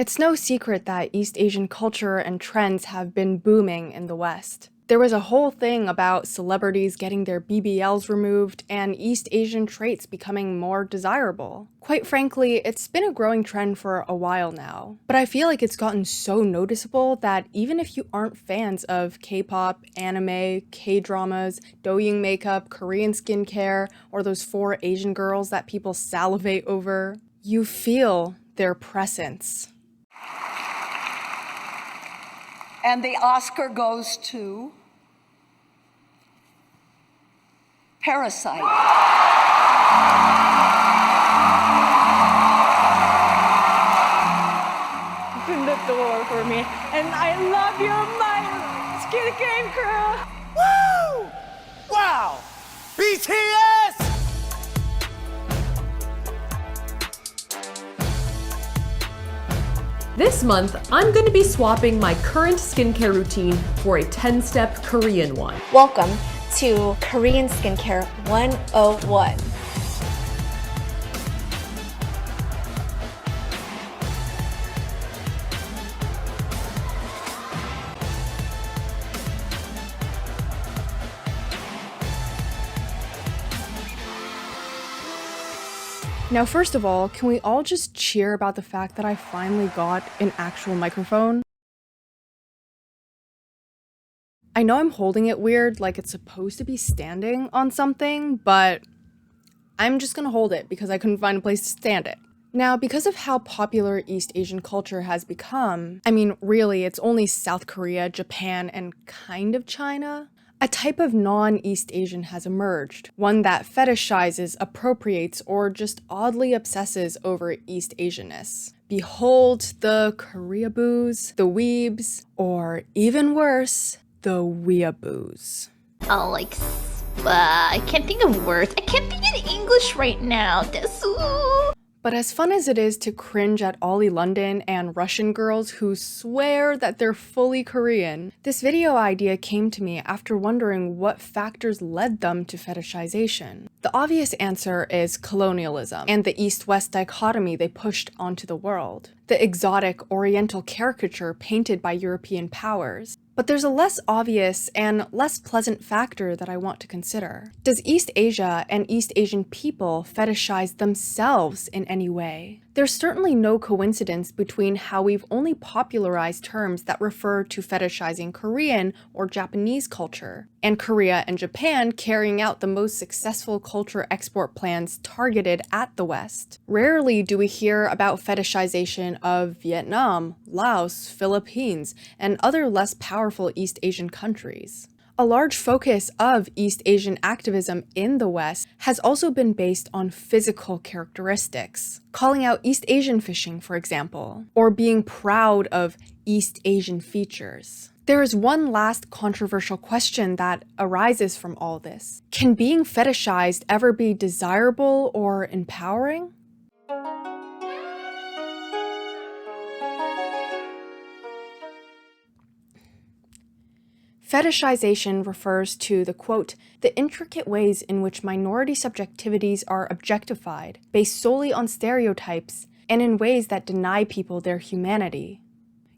It's no secret that East Asian culture and trends have been booming in the West. There was a whole thing about celebrities getting their BBLs removed and East Asian traits becoming more desirable. Quite frankly, it's been a growing trend for a while now. But I feel like it's gotten so noticeable that even if you aren't fans of K-pop, anime, K-dramas, Douyin makeup, Korean skincare, or those 4 Asian girls that people salivate over, you feel their presence. And the Oscar goes to Parasite. Open the door for me, and I love you, my Squid Game crew! Woo! Wow! BTS! This month, I'm going to be swapping my current skincare routine for a 10-step Korean one. Welcome to Korean Skincare 101. Now, first of all, can we all just cheer about the fact that I finally got an actual microphone? I know I'm holding it weird, like it's supposed to be standing on something, but I'm just gonna hold it because I couldn't find a place to stand it. Now, because of how popular East Asian culture has become, I mean, really, it's only South Korea, Japan, and kind of China, a type of non-East Asian has emerged, one that fetishizes, appropriates, or just oddly obsesses over East Asianness. Behold the koreaboos, the weebs, or even worse, the weeaboos. Oh, I can't think of words. I can't think in English right now. Desu. But as fun as it is to cringe at oliLUNvia and Russian girls who swear that they're fully Korean, this video idea came to me after wondering what factors led them to fetishization. The obvious answer is colonialism and the East-West dichotomy they pushed onto the world, the exotic Oriental caricature painted by European powers. But there's a less obvious and less pleasant factor that I want to consider. Does East Asia and East Asian people fetishize themselves in any way? There's certainly no coincidence between how we've only popularized terms that refer to fetishizing Korean or Japanese culture, and Korea and Japan carrying out the most successful culture export plans targeted at the West. Rarely do we hear about fetishization of Vietnam, Laos, Philippines, and other less powerful East Asian countries. A large focus of East Asian activism in the West has also been based on physical characteristics, calling out East Asian fishing, for example, or being proud of East Asian features. There is one last controversial question that arises from all this. Can being fetishized ever be desirable or empowering? Fetishization refers to the, quote, the intricate ways in which minority subjectivities are objectified, based solely on stereotypes, and in ways that deny people their humanity.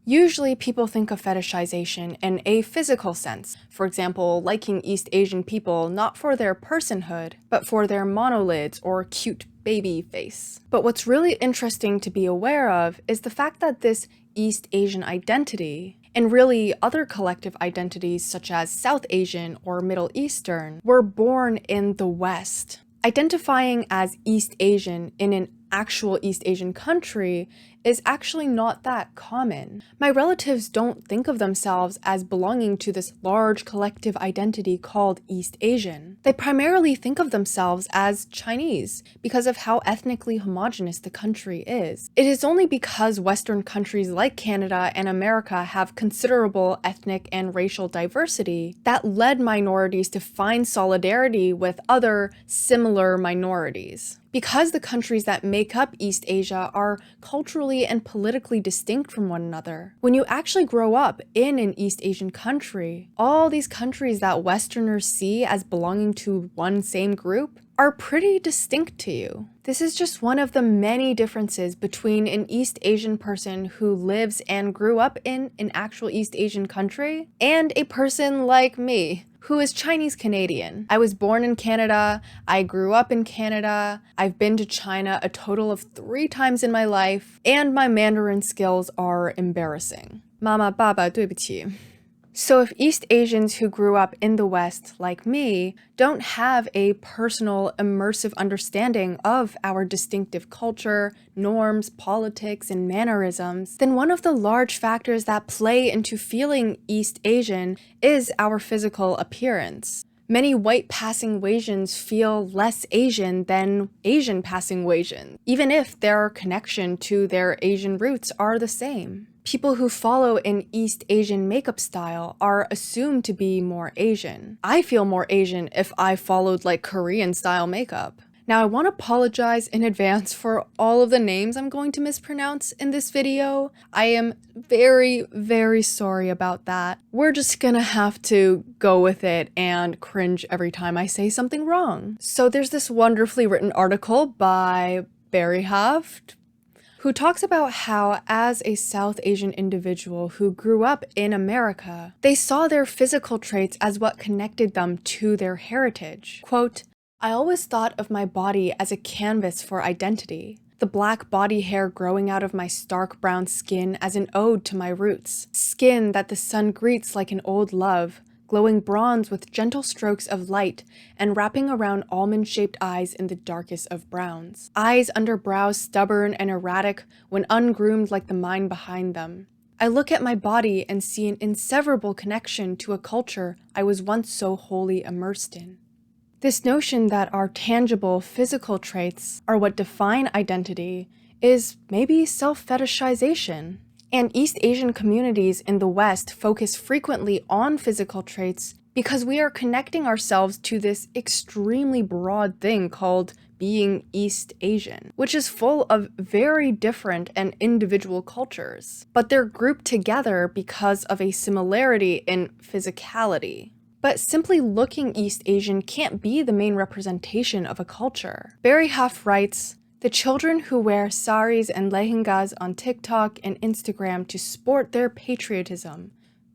Usually, people think of fetishization in a physical sense, for example, liking East Asian people not for their personhood, but for their monolids or cute baby face. But what's really interesting to be aware of is the fact that this East Asian identity, and really other collective identities such as South Asian or Middle Eastern, were born in the West. Identifying as East Asian in an actual East Asian country is actually not that common. My relatives don't think of themselves as belonging to this large collective identity called East Asian. They primarily think of themselves as Chinese because of how ethnically homogenous the country is. It is only because Western countries like Canada and America have considerable ethnic and racial diversity that led minorities to find solidarity with other similar minorities. Because the countries that make up East Asia are culturally and politically distinct from one another, when you actually grow up in an East Asian country, all these countries that Westerners see as belonging to one same group are pretty distinct to you. This is just one of the many differences between an East Asian person who lives and grew up in an actual East Asian country and a person like me, who is Chinese Canadian. I was born in Canada, I grew up in Canada, I've been to China a total of 3 times in my life, and my Mandarin skills are embarrassing. Mama, Baba, 对不起. So if East Asians who grew up in the West, like me, don't have a personal, immersive understanding of our distinctive culture, norms, politics, and mannerisms, then one of the large factors that play into feeling East Asian is our physical appearance. Many white passing Asians feel less Asian than Asian passing Asians, even if their connection to their Asian roots are the same. People who follow an East Asian makeup style are assumed to be more Asian. I feel more Asian if I followed like Korean style makeup. Now I want to apologize in advance for all of the names I'm going to mispronounce in this video. I am very, very sorry about that. We're just gonna have to go with it and cringe every time I say something wrong. So there's this wonderfully written article by Barry Haft, who talks about how, as a South Asian individual who grew up in America, they saw their physical traits as what connected them to their heritage. Quote, "I always thought of my body as a canvas for identity. The black body hair growing out of my stark brown skin as an ode to my roots. Skin that the sun greets like an old love, glowing bronze with gentle strokes of light and wrapping around almond-shaped eyes in the darkest of browns. Eyes under brows stubborn and erratic when ungroomed like the mind behind them. I look at my body and see an inseverable connection to a culture I was once so wholly immersed in." This notion that our tangible physical traits are what define identity is maybe self-fetishization. And East Asian communities in the West focus frequently on physical traits because we are connecting ourselves to this extremely broad thing called being East Asian, which is full of very different and individual cultures. But they're grouped together because of a similarity in physicality. But simply looking East Asian can't be the main representation of a culture. Barry Huff writes, "The children who wear saris and lehengas on TikTok and Instagram to sport their patriotism,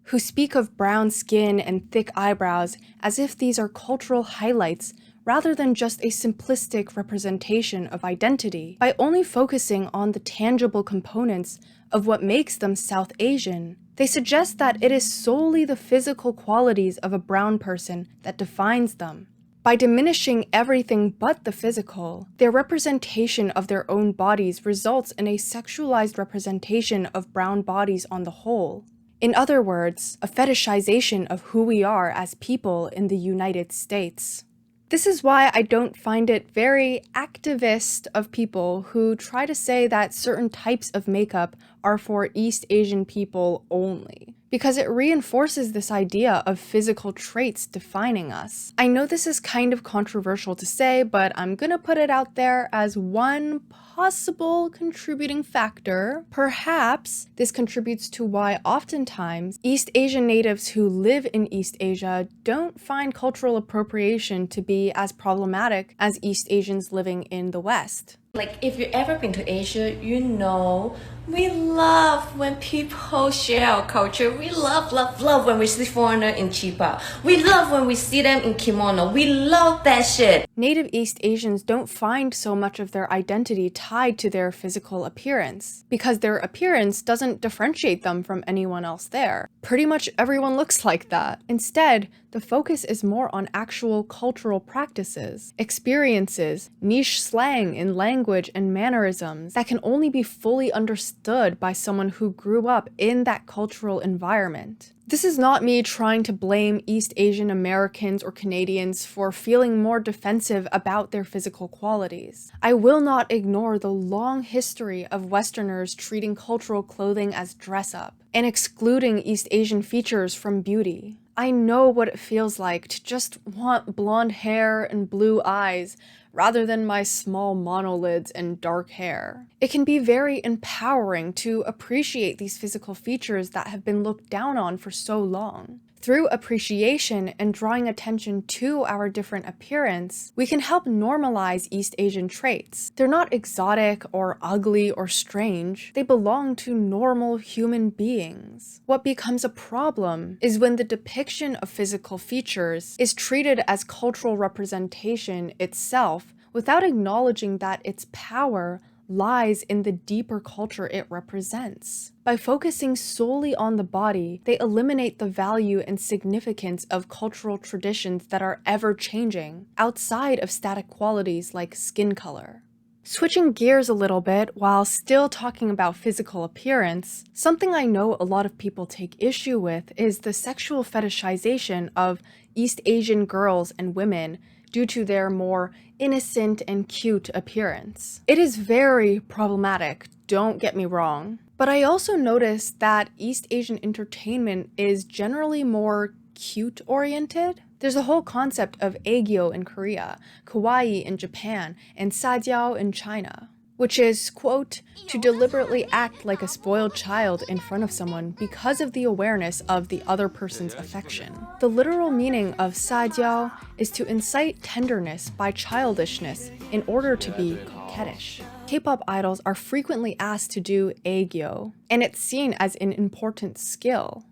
who speak of brown skin and thick eyebrows as if these are cultural highlights rather than just a simplistic representation of identity, by only focusing on the tangible components of what makes them South Asian, they suggest that it is solely the physical qualities of a brown person that defines them. By diminishing everything but the physical, their representation of their own bodies results in a sexualized representation of brown bodies on the whole. In other words, a fetishization of who we are as people in the United States." This is why I don't find it very activist of people who try to say that certain types of makeup are for East Asian people only, because it reinforces this idea of physical traits defining us. I know this is kind of controversial to say, but I'm gonna put it out there as one possible contributing factor. Perhaps this contributes to why oftentimes East Asian natives who live in East Asia don't find cultural appropriation to be as problematic as East Asians living in the West. Like, if you've ever been to Asia, you know we love when people share our culture. We love when we see foreigner in chipa. We love when we see them in kimono. We love that shit. Native East Asians don't find so much of their identity tied to their physical appearance, because their appearance doesn't differentiate them from anyone else there. Pretty much everyone looks like that. Instead, the focus is more on actual cultural practices, experiences, niche slang in language and mannerisms that can only be fully understood by someone who grew up in that cultural environment. This is not me trying to blame East Asian Americans or Canadians for feeling more defensive about their physical qualities. I will not ignore the long history of Westerners treating cultural clothing as dress-up and excluding East Asian features from beauty. I know what it feels like to just want blonde hair and blue eyes rather than my small monolids and dark hair. It can be very empowering to appreciate these physical features that have been looked down on for so long. Through appreciation and drawing attention to our different appearance, we can help normalize East Asian traits. They're not exotic or ugly or strange. They belong to normal human beings. What becomes a problem is when the depiction of physical features is treated as cultural representation itself without acknowledging that its power lies in the deeper culture it represents. By focusing solely on the body, they eliminate the value and significance of cultural traditions that are ever-changing, outside of static qualities like skin color. Switching gears a little bit while still talking about physical appearance, something I know a lot of people take issue with is the sexual fetishization of East Asian girls and women due to their more innocent and cute appearance. It is very problematic, don't get me wrong. But I also noticed that East Asian entertainment is generally more cute-oriented. There's a whole concept of aegyo in Korea, kawaii in Japan, and sajiao in China, which is, quote, to deliberately act like a spoiled child in front of someone because of the awareness of the other person's affection. The literal meaning of sajiao is to incite tenderness by childishness in order to be coquettish. K-pop idols are frequently asked to do aegyo, and it's seen as an important skill.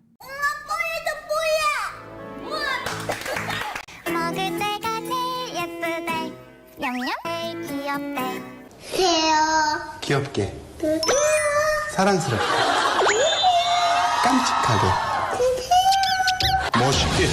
귀엽게 사랑스럽게 깜찍하게 멋있게.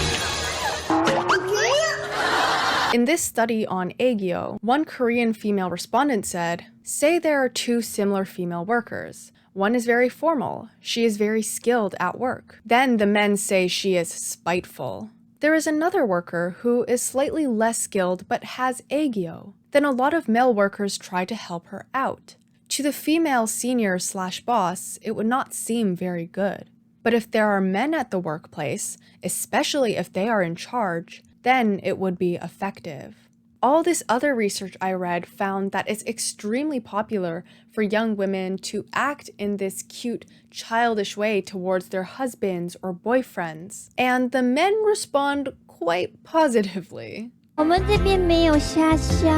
In this study on aegyo, one Korean female respondent said, say there are two similar female workers. One is very formal. She is very skilled at work. Then the men say she is spiteful. There is another worker who is slightly less skilled but has aegyo. Then a lot of male workers try to help her out. To the female senior/boss, it would not seem very good. But if there are men at the workplace, especially if they are in charge, then it would be effective. All this other research I read found that it's extremely popular for young women to act in this cute, childish way towards their husbands or boyfriends, and the men respond quite positively. 我们这边没有虾虾。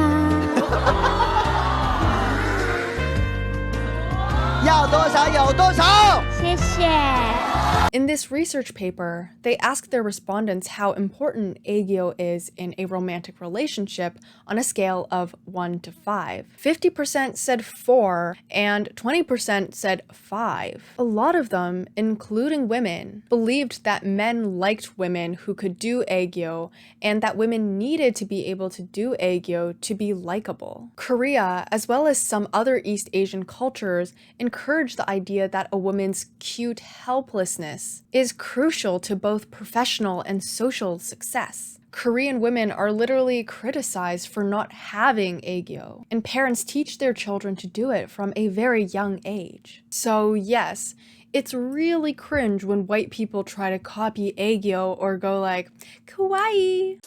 要多少有多少。谢谢。 In this research paper, they asked their respondents how important aegyo is in a romantic relationship on a scale of 1 to 5. 50% said 4, and 20% said 5. A lot of them, including women, believed that men liked women who could do aegyo, and that women needed to be able to do aegyo to be likable. Korea, as well as some other East Asian cultures, encourage the idea that a woman's cute helplessness is crucial to both professional and social success. Korean women are literally criticized for not having aegyo, and parents teach their children to do it from a very young age. So yes, it's really cringe when white people try to copy aegyo or go like, kawaii!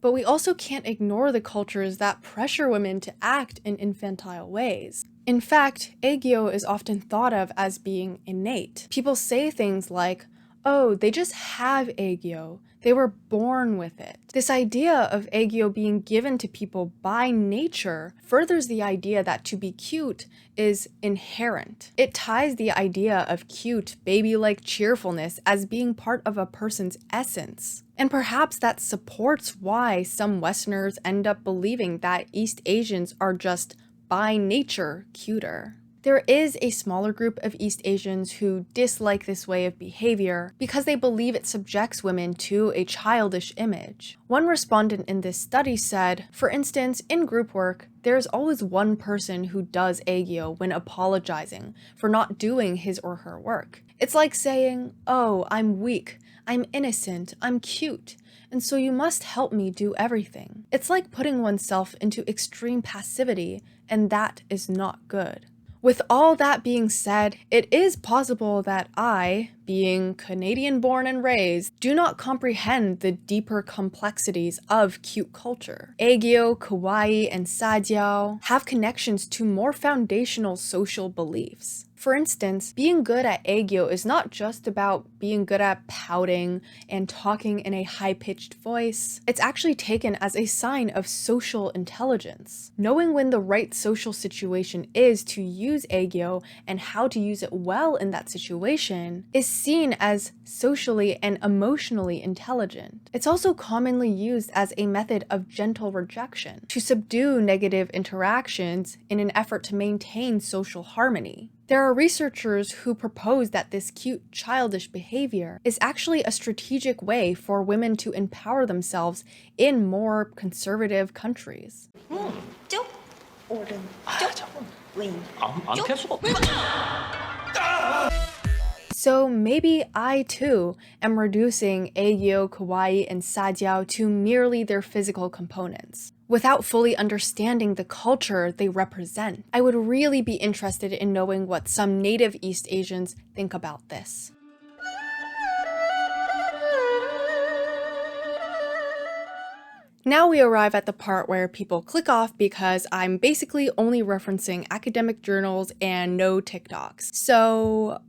But we also can't ignore the cultures that pressure women to act in infantile ways. In fact, aegyo is often thought of as being innate. People say things like, oh, they just have aegyo. They were born with it. This idea of aegyo being given to people by nature furthers the idea that to be cute is inherent. It ties the idea of cute, baby-like cheerfulness as being part of a person's essence. And perhaps that supports why some Westerners end up believing that East Asians are just by nature cuter. There is a smaller group of East Asians who dislike this way of behavior because they believe it subjects women to a childish image. One respondent in this study said, for instance, in group work, there's always one person who does aegyo when apologizing for not doing his or her work. It's like saying, oh, I'm weak, I'm innocent, I'm cute, and so you must help me do everything. It's like putting oneself into extreme passivity, and that is not good. With all that being said, it is possible that I, being Canadian-born and raised, do not comprehend the deeper complexities of cute culture. Aegyo, kawaii, and sajiao have connections to more foundational social beliefs. For instance, being good at aegyo is not just about being good at pouting and talking in a high-pitched voice. It's actually taken as a sign of social intelligence. Knowing when the right social situation is to use aegyo and how to use it well in that situation is seen as socially and emotionally intelligent. It's also commonly used as a method of gentle rejection to subdue negative interactions in an effort to maintain social harmony. There are researchers who propose that this cute, childish behavior is actually a strategic way for women to empower themselves in more conservative countries. So maybe I too am reducing aegyo, kawaii, and sajiao to merely their physical components, without fully understanding the culture they represent. I would really be interested in knowing what some native East Asians think about this. Now we arrive at the part where people click off because I'm basically only referencing academic journals and no TikToks. So,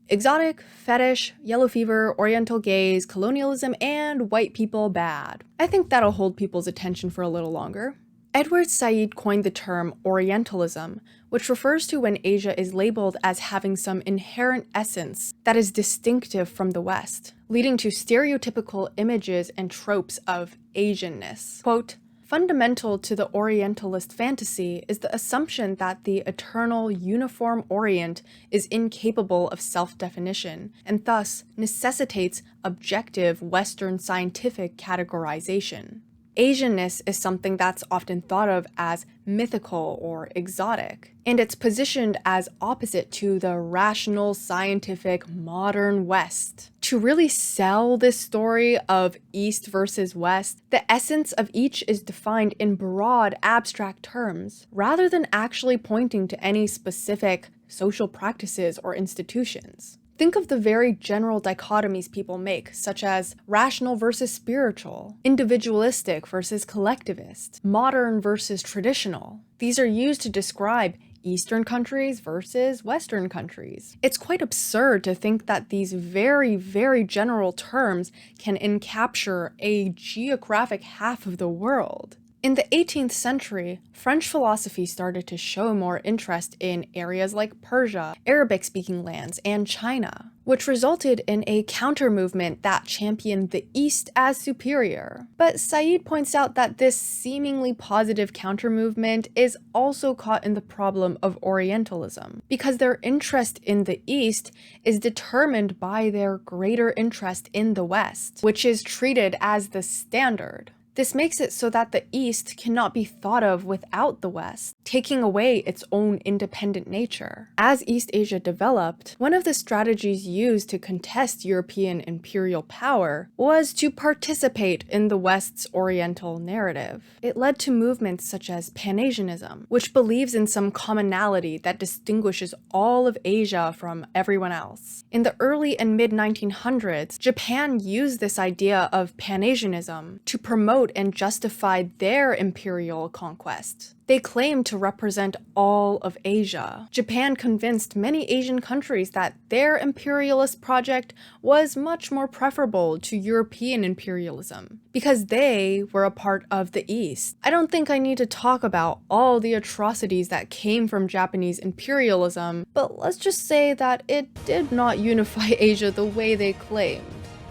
exotic, fetish, yellow fever, oriental gaze, colonialism, and white people bad. I think that'll hold people's attention for a little longer. Edward Said coined the term Orientalism, which refers to when Asia is labeled as having some inherent essence that is distinctive from the West, leading to stereotypical images and tropes of Asianness. Quote, fundamental to the Orientalist fantasy is the assumption that the eternal, uniform Orient is incapable of self-definition, and thus necessitates objective Western scientific categorization. Asianness is something that's often thought of as mythical or exotic, and it's positioned as opposite to the rational, scientific, modern West. To really sell this story of East versus West, the essence of each is defined in broad, abstract terms, rather than actually pointing to any specific social practices or institutions. Think of the very general dichotomies people make, such as rational versus spiritual, individualistic versus collectivist, modern versus traditional. These are used to describe Eastern countries versus Western countries. It's quite absurd to think that these very, very general terms can encapture a geographic half of the world. In the 18th century, French philosophy started to show more interest in areas like Persia, Arabic-speaking lands, and China, which resulted in a counter-movement that championed the East as superior. But Said points out that this seemingly positive counter-movement is also caught in the problem of Orientalism, because their interest in the East is determined by their greater interest in the West, which is treated as the standard. This makes it so that the East cannot be thought of without the West, taking away its own independent nature. As East Asia developed, one of the strategies used to contest European imperial power was to participate in the West's Oriental narrative. It led to movements such as Pan-Asianism, which believes in some commonality that distinguishes all of Asia from everyone else. In the early and mid-1900s, Japan used this idea of Pan-Asianism to promote and justified their imperial conquest. They claimed to represent all of Asia. Japan convinced many Asian countries that their imperialist project was much more preferable to European imperialism, because they were a part of the East. I don't think I need to talk about all the atrocities that came from Japanese imperialism, but let's just say that it did not unify Asia the way they claimed.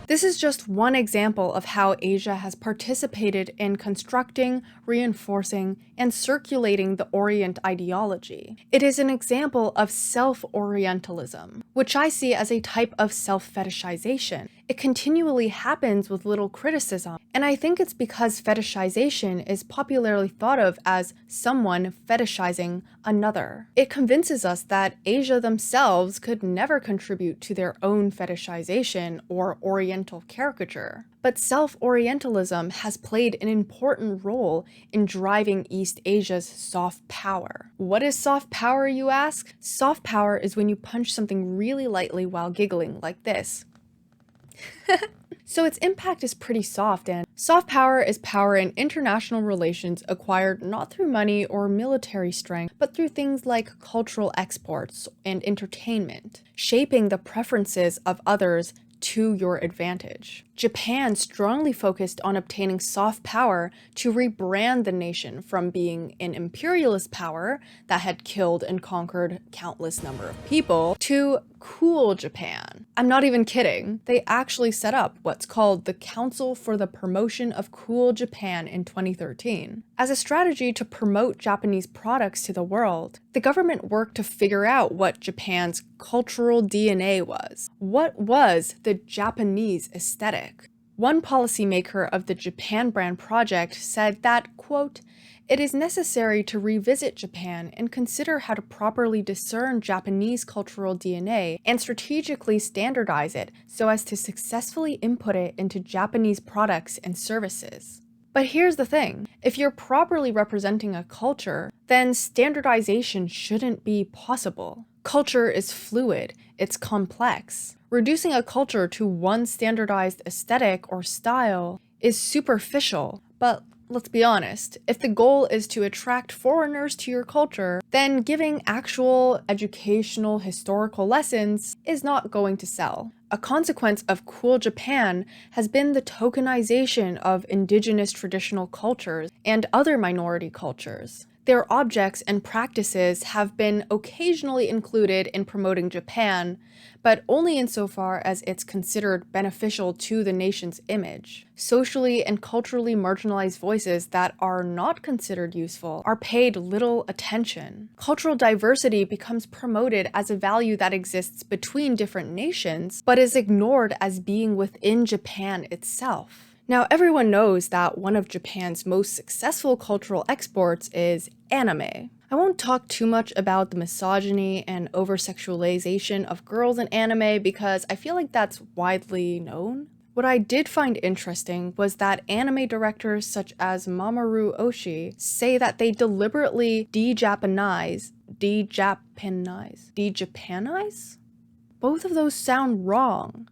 This is just one example of how Asia has participated in constructing, reinforcing, and circulating the Orient ideology. It is an example of self-Orientalism, which I see as a type of self-fetishization. It continually happens with little criticism, and I think it's because fetishization is popularly thought of as someone fetishizing another. It convinces us that Asia themselves could never contribute to their own fetishization or Oriental caricature. But self-Orientalism has played an important role in driving East Asia's soft power. What is soft power, you ask? Soft power is when you punch something really lightly while giggling, like this. So its impact is pretty soft, and soft power is power in international relations acquired not through money or military strength, but through things like cultural exports and entertainment, shaping the preferences of others to your advantage. Japan strongly focused on obtaining soft power to rebrand the nation from being an imperialist power that had killed and conquered countless number of people to cool Japan. I'm not even kidding. They actually set up what's called the Council for the Promotion of Cool Japan in 2013. As a strategy to promote Japanese products to the world, the government worked to figure out what Japan's cultural DNA was. What was the Japanese aesthetic? One policymaker of the Japan Brand Project said that, quote, "It is necessary to revisit Japan and consider how to properly discern Japanese cultural DNA and strategically standardize it so as to successfully input it into Japanese products and services." But here's the thing, if you're properly representing a culture, then standardization shouldn't be possible. Culture is fluid, it's complex. Reducing a culture to one standardized aesthetic or style is superficial, but let's be honest, if the goal is to attract foreigners to your culture, then giving actual educational historical lessons is not going to sell. A consequence of cool Japan has been the tokenization of indigenous traditional cultures and other minority cultures. Their objects and practices have been occasionally included in promoting Japan, but only insofar as it's considered beneficial to the nation's image. Socially and culturally marginalized voices that are not considered useful are paid little attention. Cultural diversity becomes promoted as a value that exists between different nations, but is ignored as being within Japan itself. Now, everyone knows that one of Japan's most successful cultural exports is anime. I won't talk too much about the misogyny and over-sexualization of girls in anime because I feel like that's widely known. What I did find interesting was that anime directors such as Mamoru Oshii say that they deliberately de-Japanize? Both of those sound wrong.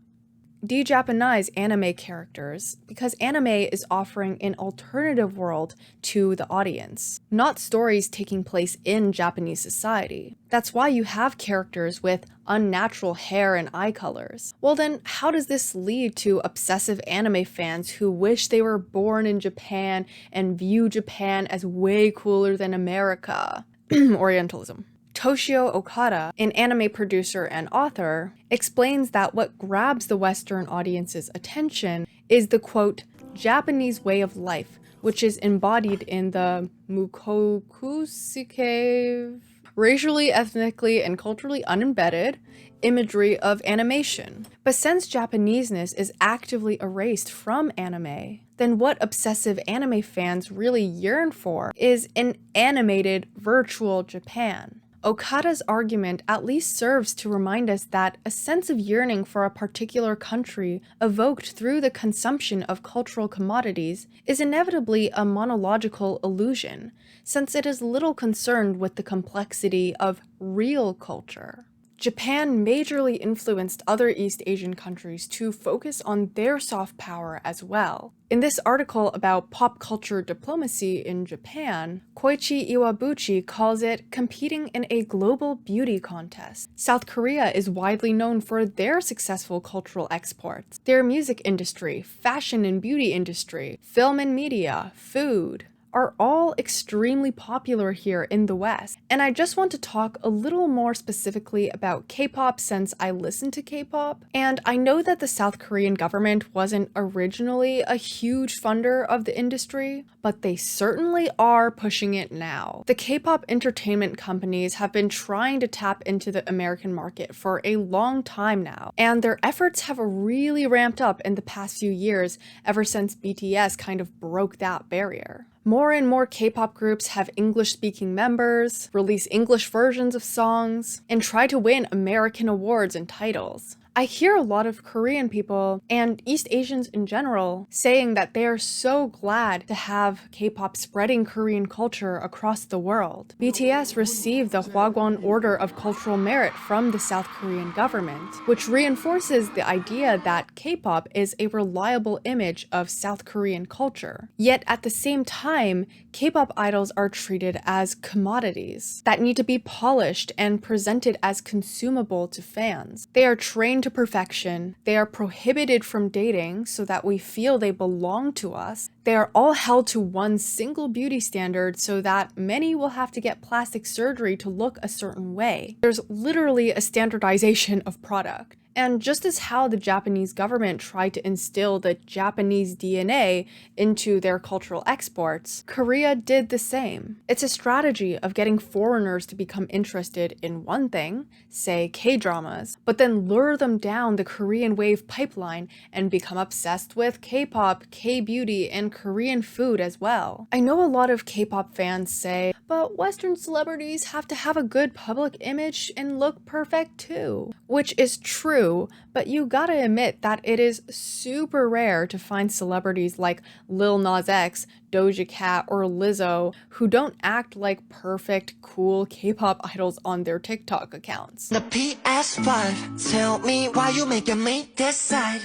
De-Japanize anime characters because anime is offering an alternative world to the audience, not stories taking place in Japanese society. That's why you have characters with unnatural hair and eye colors. Well then, how does this lead to obsessive anime fans who wish they were born in Japan and view Japan as way cooler than America? Orientalism. Toshio Okada, an anime producer and author, explains that what grabs the Western audience's attention is the, quote, Japanese way of life, which is embodied in the mukokusuke, racially, ethnically, and culturally unembedded imagery of animation. But since Japaneseness is actively erased from anime, then what obsessive anime fans really yearn for is an animated virtual Japan. Okada's argument at least serves to remind us that a sense of yearning for a particular country evoked through the consumption of cultural commodities is inevitably a monological illusion, since it is little concerned with the complexity of real culture. Japan majorly influenced other East Asian countries to focus on their soft power as well. In this article about pop culture diplomacy in Japan, Koichi Iwabuchi calls it competing in a global beauty contest. South Korea is widely known for their successful cultural exports. Their music industry, fashion and beauty industry, film and media, food, are all extremely popular here in the West. And I just want to talk a little more specifically about K-pop since I listen to K-pop. And I know that the South Korean government wasn't originally a huge funder of the industry, but they certainly are pushing it now. The K-pop entertainment companies have been trying to tap into the American market for a long time now, and their efforts have really ramped up in the past few years ever since BTS kind of broke that barrier. More and more K-pop groups have English-speaking members, release English versions of songs, and try to win American awards and titles. I hear a lot of Korean people, and East Asians in general, saying that they are so glad to have K-pop spreading Korean culture across the world. BTS received the Hwagwon Order of Cultural Merit from the South Korean government, which reinforces the idea that K-pop is a reliable image of South Korean culture. Yet at the same time, K-pop idols are treated as commodities that need to be polished and presented as consumable to fans. They are trained to perfection, they are prohibited from dating so that we feel they belong to us. They are all held to one single beauty standard so that many will have to get plastic surgery to look a certain way. There's literally a standardization of product. And just as how the Japanese government tried to instill the Japanese DNA into their cultural exports, Korea did the same. It's a strategy of getting foreigners to become interested in one thing, say K-dramas, but then lure them down the Korean wave pipeline and become obsessed with K-pop, K-beauty, and Korean food as well. I know a lot of K-pop fans say, but Western celebrities have to have a good public image and look perfect too, which is true. But you gotta admit that it is super rare to find celebrities like Lil Nas X, Doja Cat, or Lizzo who don't act like perfect, cool K-pop idols on their TikTok accounts. The PS5, tell me why you making me decide.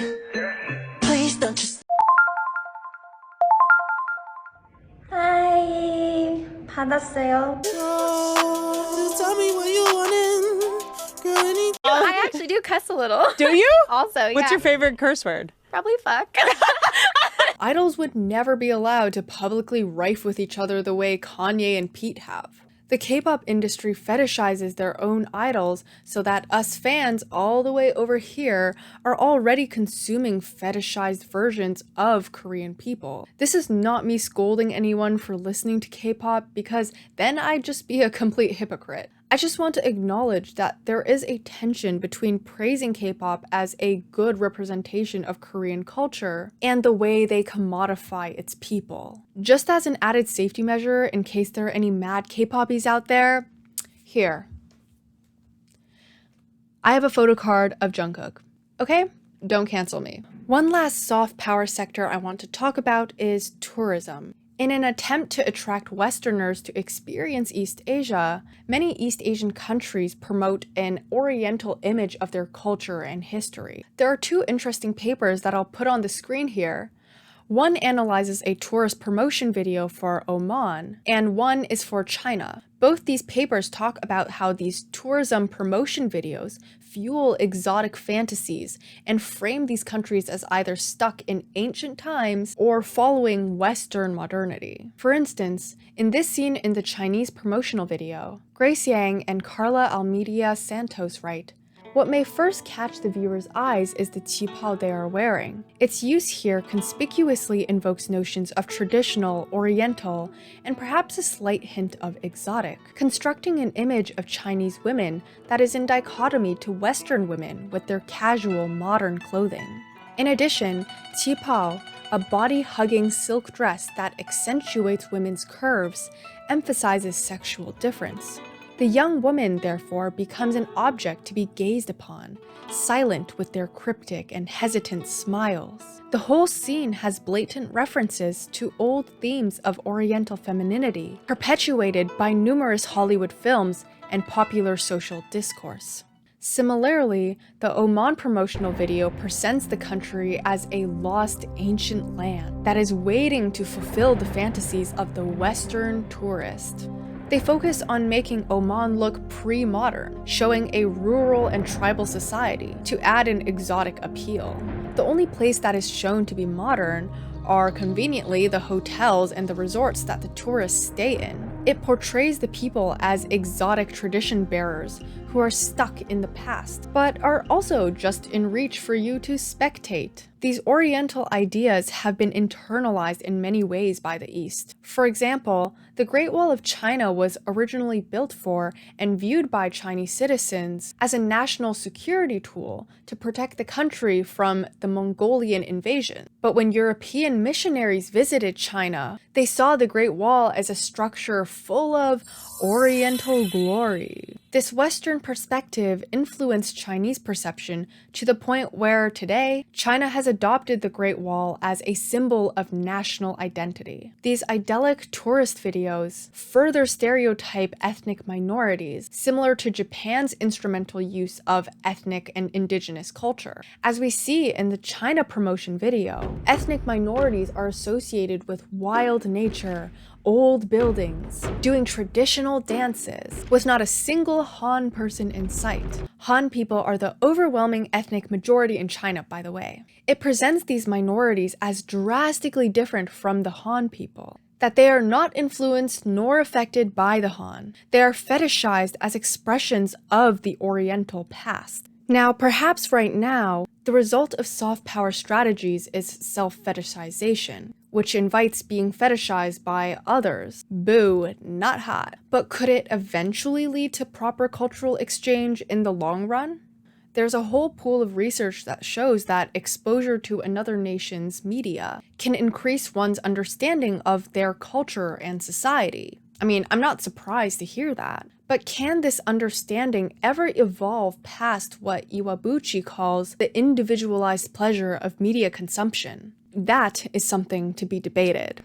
Please don't just. Hi, 받았어요. Just tell me what you wanted. I actually do cuss a little. Do you? Also, yeah. What's your favorite curse word? Probably fuck. Idols would never be allowed to publicly rife with each other the way Kanye and Pete have. The K-pop industry fetishizes their own idols so that us fans all the way over here are already consuming fetishized versions of Korean people. This is not me scolding anyone for listening to K-pop because then I'd just be a complete hypocrite. I just want to acknowledge that there is a tension between praising K-pop as a good representation of Korean culture and the way they commodify its people. Just as an added safety measure in case there are any mad K-poppies out there, here. I have a photo card of Jungkook. Okay? Don't cancel me. One last soft power sector I want to talk about is tourism. In an attempt to attract Westerners to experience East Asia, many East Asian countries promote an Oriental image of their culture and history. There are two interesting papers that I'll put on the screen here. One analyzes a tourist promotion video for Oman, and one is for China. Both these papers talk about how these tourism promotion videos fuel exotic fantasies and frame these countries as either stuck in ancient times or following Western modernity. For instance, in this scene in the Chinese promotional video, Grace Yang and Carla Almeida Santos write, "What may first catch the viewer's eyes is the qipao they are wearing. Its use here conspicuously invokes notions of traditional, oriental, and perhaps a slight hint of exotic, constructing an image of Chinese women that is in dichotomy to Western women with their casual, modern clothing. In addition, qipao, a body-hugging silk dress that accentuates women's curves, emphasizes sexual difference. The young woman, therefore, becomes an object to be gazed upon, silent with their cryptic and hesitant smiles. The whole scene has blatant references to old themes of Oriental femininity, perpetuated by numerous Hollywood films and popular social discourse." Similarly, the Oman promotional video presents the country as a lost ancient land that is waiting to fulfill the fantasies of the Western tourist. They focus on making Oman look pre-modern, showing a rural and tribal society to add an exotic appeal. The only place that is shown to be modern are conveniently the hotels and the resorts that the tourists stay in. It portrays the people as exotic tradition bearers who are stuck in the past, but are also just in reach for you to spectate. These Oriental ideas have been internalized in many ways by the East. For example, the Great Wall of China was originally built for and viewed by Chinese citizens as a national security tool to protect the country from the Mongolian invasion. But when European missionaries visited China, they saw the Great Wall as a structure full of Oriental glory. This Western perspective influenced Chinese perception to the point where today, China has adopted the Great Wall as a symbol of national identity. These idyllic tourist videos further stereotype ethnic minorities, similar to Japan's instrumental use of ethnic and indigenous culture. As we see in the China promotion video, ethnic minorities are associated with wild nature, old buildings, doing traditional dances, with not a single Han person in sight. Han people are the overwhelming ethnic majority in China, by the way. It presents these minorities as drastically different from the Han people, that they are not influenced nor affected by the Han. They are fetishized as expressions of the Oriental past. Now, perhaps right now, the result of soft power strategies is self-fetishization, which invites being fetishized by others. Boo, not hot. But could it eventually lead to proper cultural exchange in the long run? There's a whole pool of research that shows that exposure to another nation's media can increase one's understanding of their culture and society. I mean, I'm not surprised to hear that. But can this understanding ever evolve past what Iwabuchi calls the individualized pleasure of media consumption? That is something to be debated.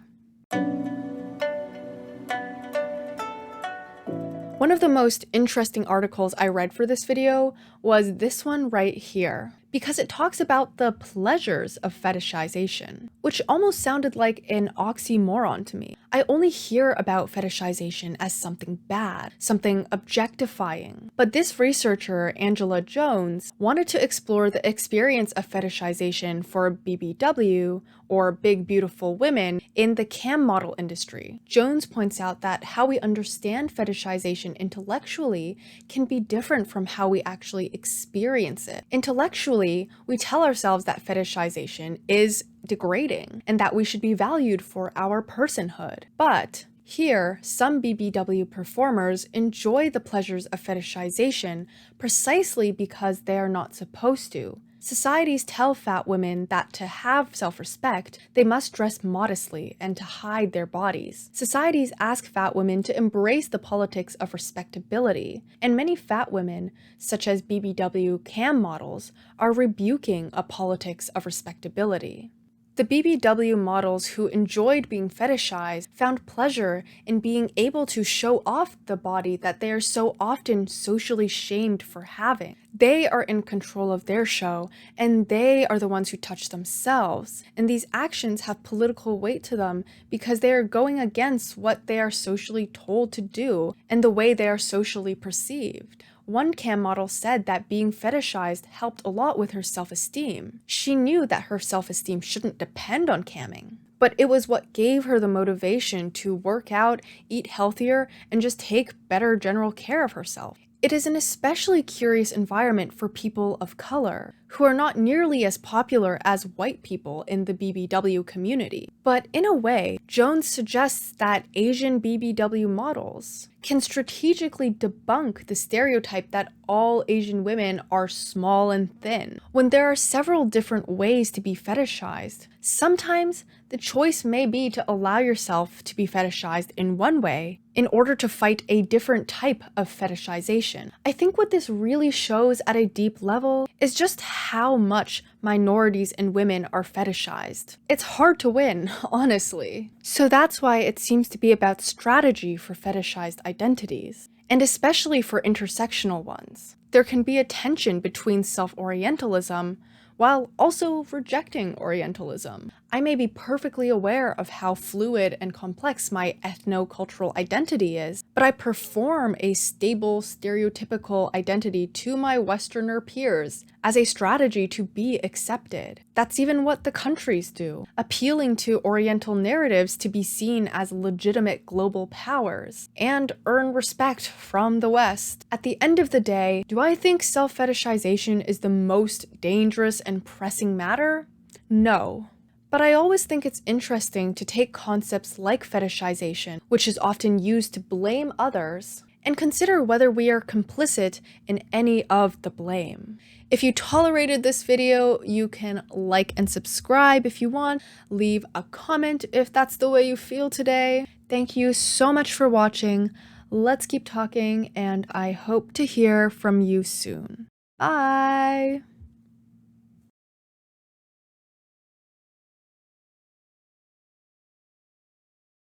One of the most interesting articles I read for this video was this one right here, because it talks about the pleasures of fetishization, which almost sounded like an oxymoron to me. I only hear about fetishization as something bad, something objectifying. But this researcher, Angela Jones, wanted to explore the experience of fetishization for BBW, or big beautiful women, in the cam model industry. Jones points out that how we understand fetishization intellectually can be different from how we actually experience it. Intellectually, we tell ourselves that fetishization is degrading and that we should be valued for our personhood. But here, some BBW performers enjoy the pleasures of fetishization precisely because they are not supposed to. Societies tell fat women that to have self-respect, they must dress modestly and to hide their bodies. Societies ask fat women to embrace the politics of respectability, and many fat women, such as BBW cam models, are rebuking a politics of respectability. The BBW models who enjoyed being fetishized found pleasure in being able to show off the body that they are so often socially shamed for having. They are in control of their show, and they are the ones who touch themselves. And these actions have political weight to them because they are going against what they are socially told to do and the way they are socially perceived. One cam model said that being fetishized helped a lot with her self-esteem. She knew that her self-esteem shouldn't depend on camming, but it was what gave her the motivation to work out, eat healthier, and just take better general care of herself. It is an especially curious environment for people of color, who are not nearly as popular as white people in the BBW community. But in a way, Jones suggests that Asian BBW models can strategically debunk the stereotype that all Asian women are small and thin. When there are several different ways to be fetishized, sometimes the choice may be to allow yourself to be fetishized in one way in order to fight a different type of fetishization. I think what this really shows at a deep level is just how much minorities and women are fetishized. It's hard to win, honestly. So that's why it seems to be about strategy for fetishized identities, and especially for intersectional ones. There can be a tension between self-Orientalism while also rejecting Orientalism. I may be perfectly aware of how fluid and complex my ethno-cultural identity is, but I perform a stable, stereotypical identity to my Westerner peers as a strategy to be accepted. That's even what the countries do, appealing to Oriental narratives to be seen as legitimate global powers and earn respect from the West. At the end of the day, do I think self-fetishization is the most dangerous and pressing matter? No. But I always think it's interesting to take concepts like fetishization, which is often used to blame others, and consider whether we are complicit in any of the blame. If you tolerated this video, you can like and subscribe if you want, leave a comment if that's the way you feel today. Thank you so much for watching. Let's keep talking, and I hope to hear from you soon. Bye!